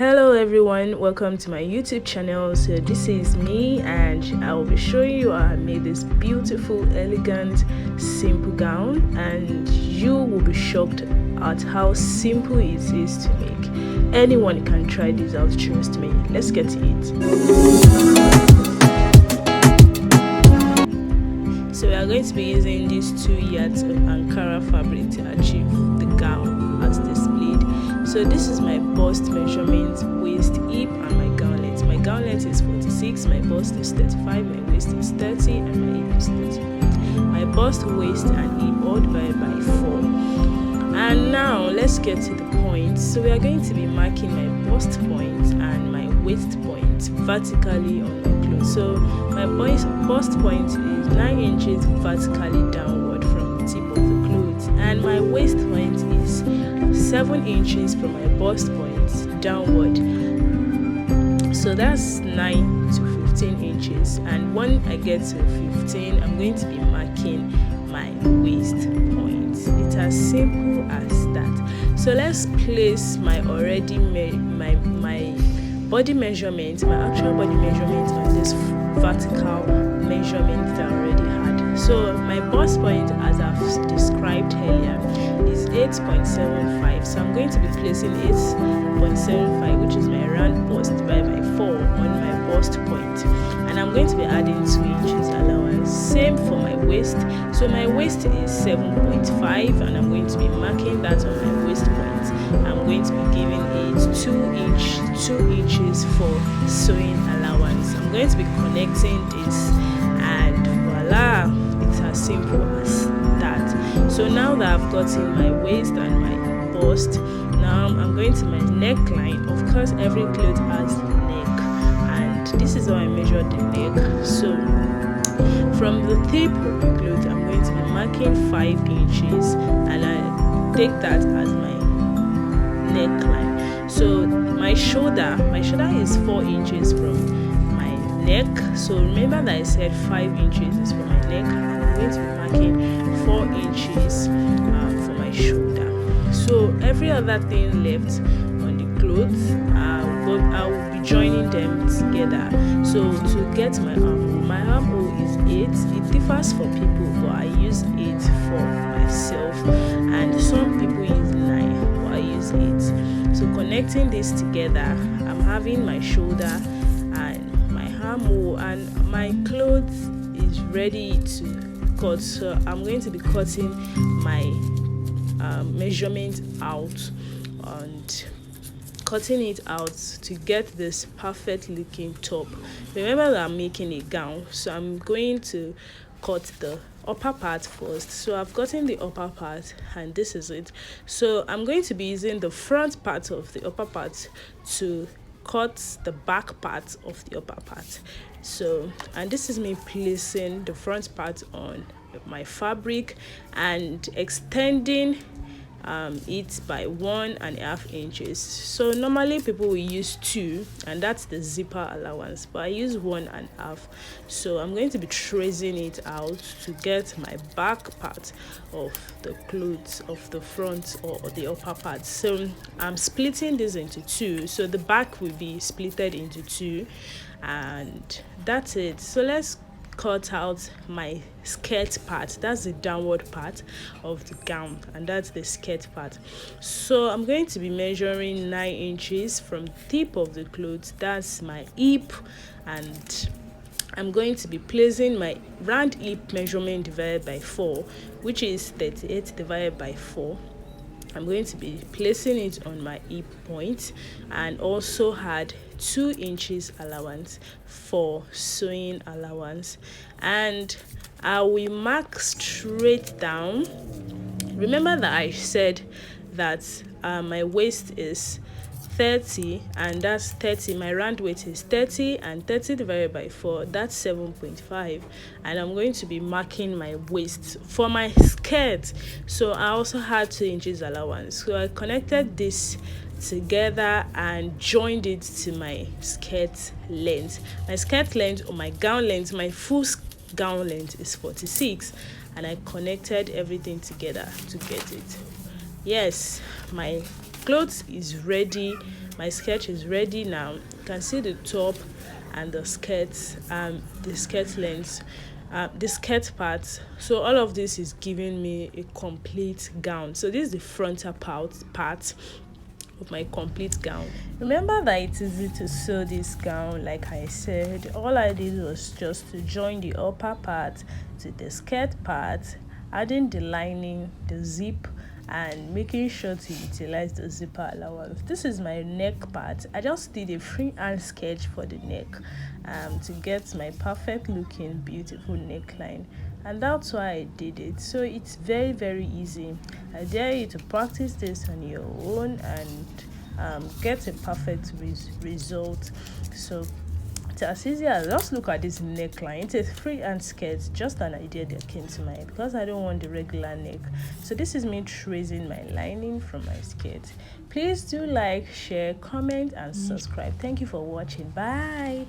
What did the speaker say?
Hello everyone, welcome to my YouTube channel. So this is me and I will be showing you how I made this beautiful, elegant, simple gown, and you will be shocked at how simple it is to make. Anyone can try this out, trust me. Let's get to it. So we are going to be using these 2 yards of Ankara fabric to achieve the gown as displayed. So this is my bust measurement, waist, hip, and my gown length. My gown length is 46, my bust is 35, my waist is 30, and my hip is 38. My bust, waist, and hip all divided by 4. And now let's get to the point. So we are going to be marking my bust point and my waist point vertically on my clothes. So my bust point is 9 inches vertically downward from the tip of the clothes, and my waist point is 7 inches from my bust point downward. So that's 9 to 15 inches, and when I get to 15, I'm going to be marking my waist point. It's as simple as that. So let's place my already my body measurement, my actual body measurement on this vertical measurement that I already had. So my bust point, as I've described earlier, is 8.75. So I'm going to be placing 8.75, which is my round bust divided by 4 on my bust point, and I'm going to be adding 2 inches allowance. Same for my waist. So my waist is 7.5, and I'm going to be marking that on my waist point. I'm going to be giving it 2 inches for sewing allowance. I'm going to be connecting this, and voila, it's as simple as that. So now that I've gotten my waist and my bust, now I'm going to my neckline. Of course, every cloth has neck, and this is how I measure the neck. So from the tip of the cloth, I'm going to be marking 5 inches, and I take that as my neckline. So my shoulder is 4 inches from my neck. So remember that I said 5 inches is for my neck, and I'm going to be marking 4 inches for my shoulder. So every other thing left on the clothes, I will be joining them together. So to get my armhole is 8. It differs for people, but I use 8 for myself, and some people use 9, but I use 8. So connecting this together, I'm having my shoulder and my armhole, and my clothes is ready to cut. So I'm going to be cutting my measurement out and cutting it out to get this perfect looking top. Remember that I'm making a gown, so I'm going to cut the upper part first. So I've gotten the upper part, and this is it. So I'm going to be using the front part of the upper part to cut the back part of the upper part. So, and this is me placing the front part on my fabric and extending it by 1.5 inches. So normally people will use 2, and that's the zipper allowance, but I use 1.5. So I'm going to be tracing it out to get my back part of the clothes of the front or the upper part. So I'm splitting this into 2, so the back will be splitted into 2, and that's it. So let's cut out my skirt part. That's the downward part of the gown, and that's the skirt part. So I'm going to be measuring 9 inches from the tip of the clothes. That's my hip, and I'm going to be placing my round hip measurement divided by 4, which is 38 divided by 4. I'm going to be placing it on my hip point, and also had 2 inches allowance for sewing allowance, and I will mark straight down. Remember that I said that my waist is 30, and that's 30. My round weight is 30, and 30 divided by 4, that's 7.5. And I'm going to be marking my waist for my skirt. So I also had 2 inches allowance. So I connected this together and joined it to my skirt length. My skirt length, or my gown length, my full gown length is 46, and I connected everything together to get it. Yes, my clothes is ready my sketch is ready now. You can see the top and the skirt length, the skirt part. So all of this is giving me a complete gown. So this is the frontal part of my complete gown. Remember that it's easy to sew this gown. Like I said, all I did was just to join the upper part to the skirt part, adding the lining, the zip, and making sure to utilize the zipper allowance. This is my neck part. I just did a freehand sketch for the neck to get my perfect looking beautiful neckline, and that's why I did it. So it's very, very easy. I dare you to practice this on your own and get a perfect result. So it's as easy as, just look at this neckline. It's a freehand skirt, just an idea that came to mind because I don't want the regular neck. So this is me tracing my lining from my skirt. Please do like, share, comment, and subscribe. Thank you for watching. Bye.